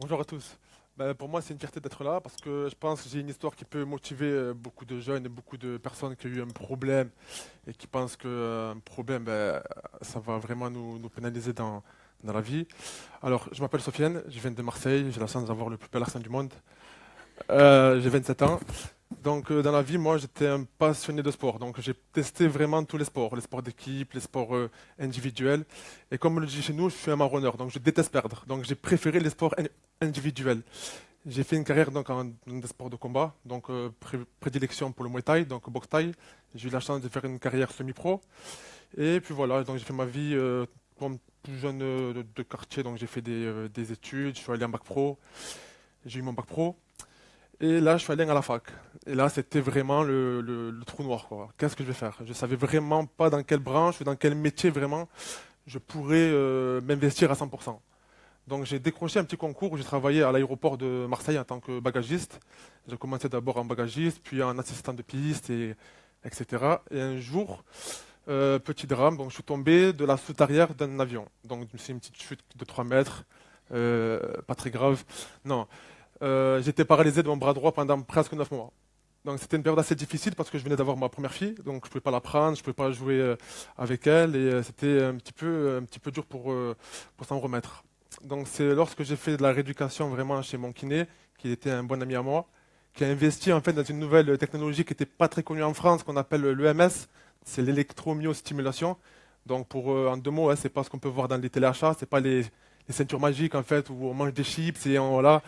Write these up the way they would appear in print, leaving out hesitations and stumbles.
Bonjour à tous. Pour moi, c'est une fierté d'être là parce que je pense que j'ai une histoire qui peut motiver beaucoup de jeunes et beaucoup de personnes qui ont eu un problème et qui pensent qu'un problème, ça va vraiment nous pénaliser dans la vie. Alors, je m'appelle Sofiane, je viens de Marseille, j'ai la chance d'avoir le plus bel accent du monde. J'ai 27 ans. Donc, dans la vie, moi, j'étais un passionné de sport. Donc, j'ai testé vraiment tous les sports d'équipe, les sports individuels. Et comme on le dit chez nous, je suis un marronneur, donc je déteste perdre. Donc, j'ai préféré les sports individuels. J'ai fait une carrière donc dans des sports de combat, donc prédilection pour le Muay Thai, donc boxe Thai. J'ai eu la chance de faire une carrière semi-pro. Et puis voilà, donc j'ai fait ma vie comme tout jeune de quartier, donc j'ai fait des études, je suis allé en bac pro, j'ai eu mon bac pro. Et là, je suis allé à la fac. Et là, c'était vraiment le trou noir, quoi. Qu'est-ce que je vais faire? Je savais vraiment pas dans quelle branche ou dans quel métier vraiment je pourrais m'investir à 100%. Donc j'ai décroché un petit concours où j'ai travaillé à l'aéroport de Marseille en tant que bagagiste. J'ai commencé d'abord en bagagiste, puis en assistant de piste, etc. Et un jour, petit drame, donc je suis tombé de la soute arrière d'un avion. Donc c'est une petite chute de 3 mètres, pas très grave. Non, j'étais paralysé de mon bras droit pendant presque 9 mois. Donc c'était une période assez difficile parce que je venais d'avoir ma première fille, donc je ne pouvais pas la prendre, je ne pouvais pas jouer avec elle, et c'était un petit peu dur pour s'en remettre. Donc c'est lorsque j'ai fait de la rééducation vraiment chez mon kiné, qui était un bon ami à moi, qui a investi en fait dans une nouvelle technologie qui n'était pas très connue en France, qu'on appelle l'EMS, c'est l'électromyostimulation. Donc en deux mots, c'est pas ce qu'on peut voir dans les téléachats, c'est pas les ceintures magiques en fait où on mange des chips et voilà,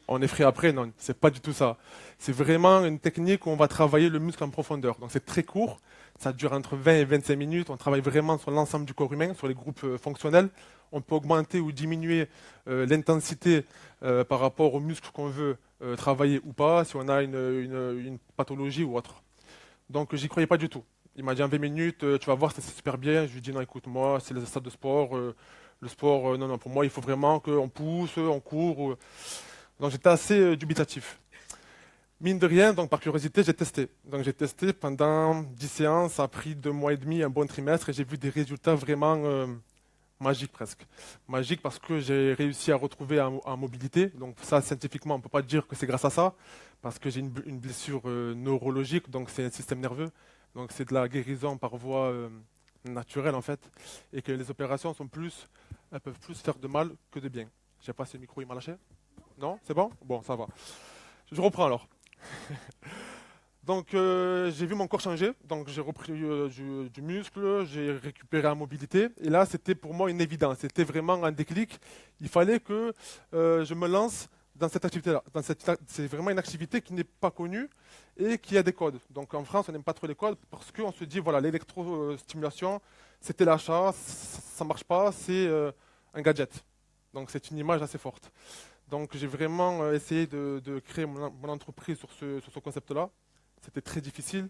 on est frais après, non, c'est pas du tout ça. C'est vraiment une technique où on va travailler le muscle en profondeur. Donc c'est très court, ça dure entre 20 et 25 minutes. On travaille vraiment sur l'ensemble du corps humain, sur les groupes fonctionnels. On peut augmenter ou diminuer l'intensité par rapport aux muscles qu'on veut travailler ou pas, si on a une pathologie ou autre. Donc j'y croyais pas du tout. Il m'a dit en 20 minutes, tu vas voir, c'est super bien. Je lui ai dit non, écoute, moi, c'est les stades de sport. Le sport, non, non, pour moi, il faut vraiment qu'on pousse, on court. Donc j'étais assez dubitatif. Mine de rien, donc par curiosité, j'ai testé. Donc j'ai testé pendant 10 séances, ça a pris 2 mois et demi, un bon trimestre, et j'ai vu des résultats vraiment magiques presque. Magiques parce que j'ai réussi à retrouver en mobilité. Donc ça, scientifiquement, on ne peut pas dire que c'est grâce à ça, parce que j'ai une blessure neurologique, donc c'est un système nerveux. Donc c'est de la guérison par voie naturelle en fait, et que les opérations elles peuvent plus faire de mal que de bien. Je sais pas si le micro il m'a lâché. Non, c'est bon? Bon, ça va. Je reprends alors. Donc j'ai vu mon corps changer, donc j'ai repris du muscle, j'ai récupéré en mobilité, et là c'était pour moi une évidence, c'était vraiment un déclic. Il fallait que je me lance dans cette activité-là. C'est vraiment une activité qui n'est pas connue et qui a des codes. Donc en France, on n'aime pas trop les codes parce qu'on se dit, voilà, l'électrostimulation, c'était l'achat, ça ne marche pas, c'est un gadget. Donc c'est une image assez forte. Donc j'ai vraiment essayé de créer mon entreprise sur ce concept-là. C'était très difficile,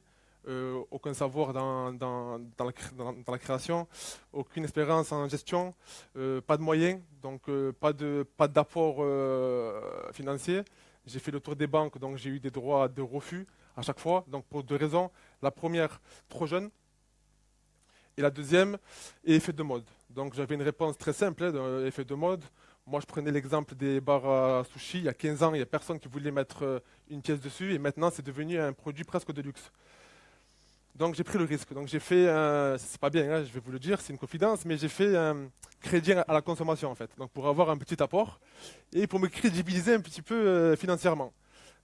aucun savoir dans la création, aucune expérience en gestion, pas de moyens, donc pas d'apport financier. J'ai fait le tour des banques, donc j'ai eu des droits de refus à chaque fois, donc pour deux raisons. La première, trop jeune, et la deuxième, effet de mode. Donc j'avais une réponse très simple, effet de mode. Moi, je prenais l'exemple des bars à sushi. Il y a 15 ans, il n'y a personne qui voulait mettre une pièce dessus. Et maintenant, c'est devenu un produit presque de luxe. Donc j'ai pris le risque. Donc j'ai fait, c'est pas bien, hein, je vais vous le dire, c'est une confidence, mais j'ai fait un crédit à la consommation en fait. Donc pour avoir un petit apport et pour me crédibiliser un petit peu financièrement.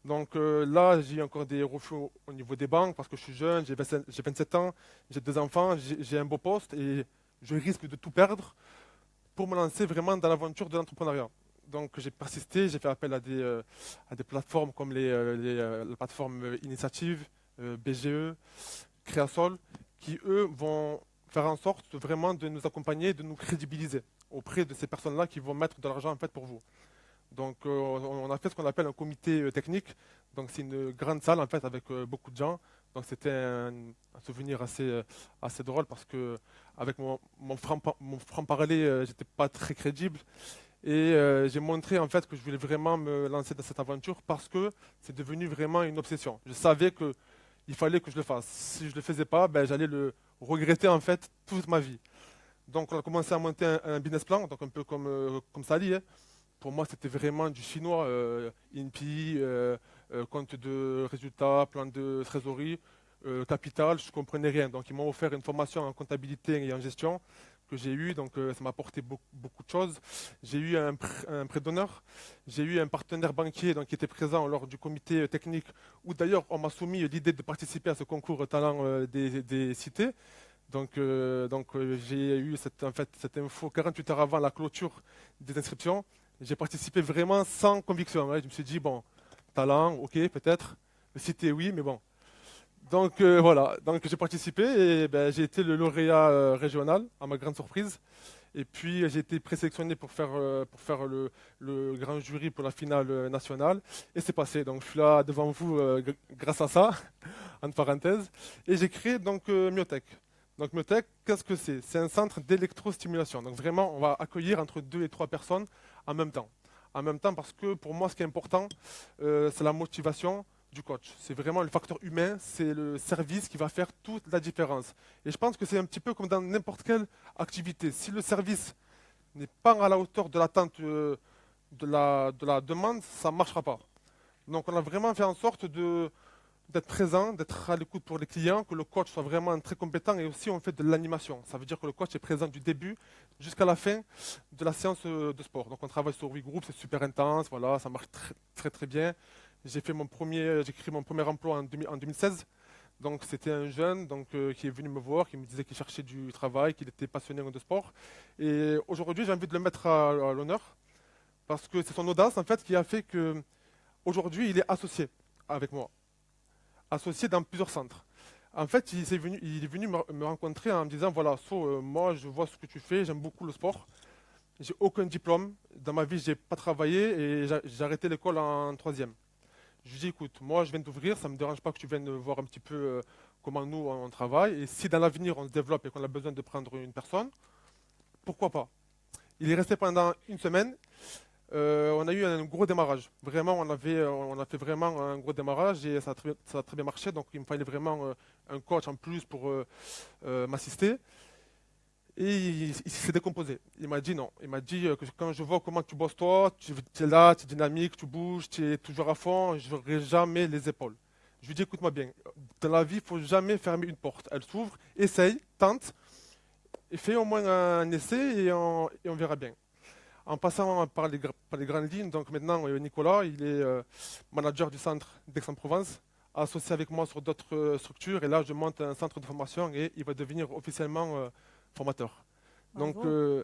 Donc là, j'ai encore des refus au niveau des banques parce que je suis jeune, j'ai 27 ans, j'ai deux enfants, j'ai un beau poste et je risque de tout perdre pour me lancer vraiment dans l'aventure de l'entrepreneuriat. Donc j'ai persisté, j'ai fait appel à des plateformes comme la plateforme Initiative, BGE, Créasol, qui eux vont faire en sorte vraiment de nous accompagner, de nous crédibiliser auprès de ces personnes-là qui vont mettre de l'argent en fait pour vous. Donc on a fait ce qu'on appelle un comité technique. Donc c'est une grande salle en fait avec beaucoup de gens. Donc c'était un souvenir assez drôle parce que avec mon franc-parler, j'étais pas très crédible. Et j'ai montré en fait que je voulais vraiment me lancer dans cette aventure parce que c'est devenu vraiment une obsession. Je savais que il fallait que je le fasse. Si je ne le faisais pas, ben, j'allais le regretter en fait toute ma vie. Donc on a commencé à monter un business plan, donc un peu comme Sally, hein. Pour moi, c'était vraiment du chinois, INPI, compte de résultats, plan de trésorerie, capital, je ne comprenais rien. Donc, ils m'ont offert une formation en comptabilité et en gestion que j'ai eue, donc ça m'a apporté beaucoup de choses. J'ai eu un prêt d'honneur, j'ai eu un partenaire banquier donc, qui était présent lors du comité technique, où d'ailleurs on m'a soumis l'idée de participer à ce concours talent des cités. Donc, j'ai eu cette info 48 heures avant la clôture des inscriptions. J'ai participé vraiment sans conviction. Ouais. Je me suis dit, bon, talent, ok, peut-être. Cité, oui, mais bon. Donc voilà, donc j'ai participé et ben, j'ai été le lauréat régional, à ma grande surprise. Et puis j'ai été présélectionné pour faire le grand jury pour la finale nationale. Et c'est passé. Donc je suis là devant vous grâce à ça, entre parenthèses. Et j'ai créé donc Myotech. Donc Myotech, qu'est-ce que c'est? C'est un centre d'électrostimulation. Donc vraiment, on va accueillir entre 2 et 3 personnes en même temps. En même temps, parce que pour moi, ce qui est important, c'est la motivation du coach. C'est vraiment le facteur humain, c'est le service qui va faire toute la différence. Et je pense que c'est un petit peu comme dans n'importe quelle activité. Si le service n'est pas à la hauteur de l'attente de la demande, ça ne marchera pas. Donc on a vraiment fait en sorte d'être présent, d'être à l'écoute pour les clients, que le coach soit vraiment très compétent et aussi on fait de l'animation. Ça veut dire que le coach est présent du début jusqu'à la fin de la séance de sport. Donc on travaille sur 8 groupes, c'est super intense, voilà, ça marche très très, très bien. J'ai créé mon premier emploi en 2016. Donc c'était un jeune qui est venu me voir, qui me disait qu'il cherchait du travail, qu'il était passionné de sport. Et aujourd'hui, j'ai envie de le mettre à l'honneur parce que c'est son audace en fait qui a fait que aujourd'hui, il est associé avec moi, associé dans plusieurs centres. En fait, il est venu me rencontrer en me disant voilà, moi je vois ce que tu fais, j'aime beaucoup le sport. J'ai aucun diplôme. Dans ma vie, j'ai pas travaillé et j'ai arrêté l'école en troisième. Je lui dis, écoute, moi je viens d'ouvrir, ça ne me dérange pas que tu viennes voir un petit peu comment nous on travaille. Et si dans l'avenir on se développe et qu'on a besoin de prendre une personne, pourquoi pas? Il est resté pendant une semaine. On a eu un gros démarrage. Vraiment, on a fait vraiment un gros démarrage et ça a très bien marché. Donc il me fallait vraiment un coach en plus pour m'assister. Et il s'est décomposé. Il m'a dit non. Il m'a dit que quand je vois comment tu bosses toi, tu es là, tu es dynamique, tu bouges, tu es toujours à fond, je n'aurai jamais les épaules. Je lui dis écoute-moi bien, dans la vie, il ne faut jamais fermer une porte. Elle s'ouvre, essaye, tente, et fais au moins un essai et on verra bien. En passant par les grandes lignes, donc maintenant Nicolas, il est manager du centre d'Aix-en-Provence, associé avec moi sur d'autres structures, et là je monte un centre de formation et il va devenir officiellement formateur. Donc Bravo.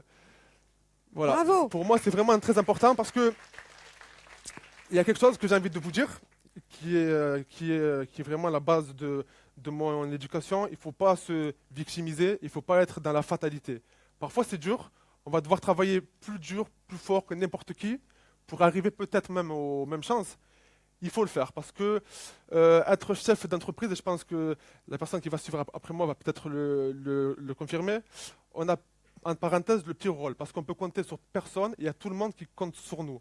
voilà, Bravo. pour moi c'est vraiment très important parce que il y a quelque chose que j'ai envie de vous dire qui est vraiment la base de mon éducation. Il ne faut pas se victimiser, il ne faut pas être dans la fatalité. Parfois c'est dur, on va devoir travailler plus dur, plus fort que n'importe qui pour arriver peut-être même aux mêmes chances. Il faut le faire parce que être chef d'entreprise, et je pense que la personne qui va suivre après moi va peut-être le confirmer, on a en parenthèse le pire rôle parce qu'on peut compter sur personne et il y a tout le monde qui compte sur nous.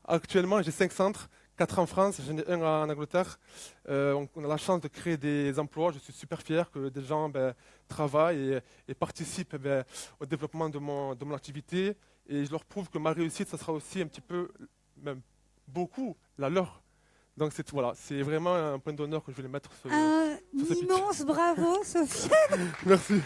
Actuellement, j'ai 5 centres, 4 en France, j'en ai un en Angleterre. On a la chance de créer des emplois. Je suis super fier que des gens travaillent et participent au développement de mon activité. Et je leur prouve que ma réussite, ça sera aussi un petit peu, même beaucoup, la leur. Donc voilà, c'est vraiment un point d'honneur que je voulais mettre sur Un ce pitch. immense bravo, Sophia. Merci.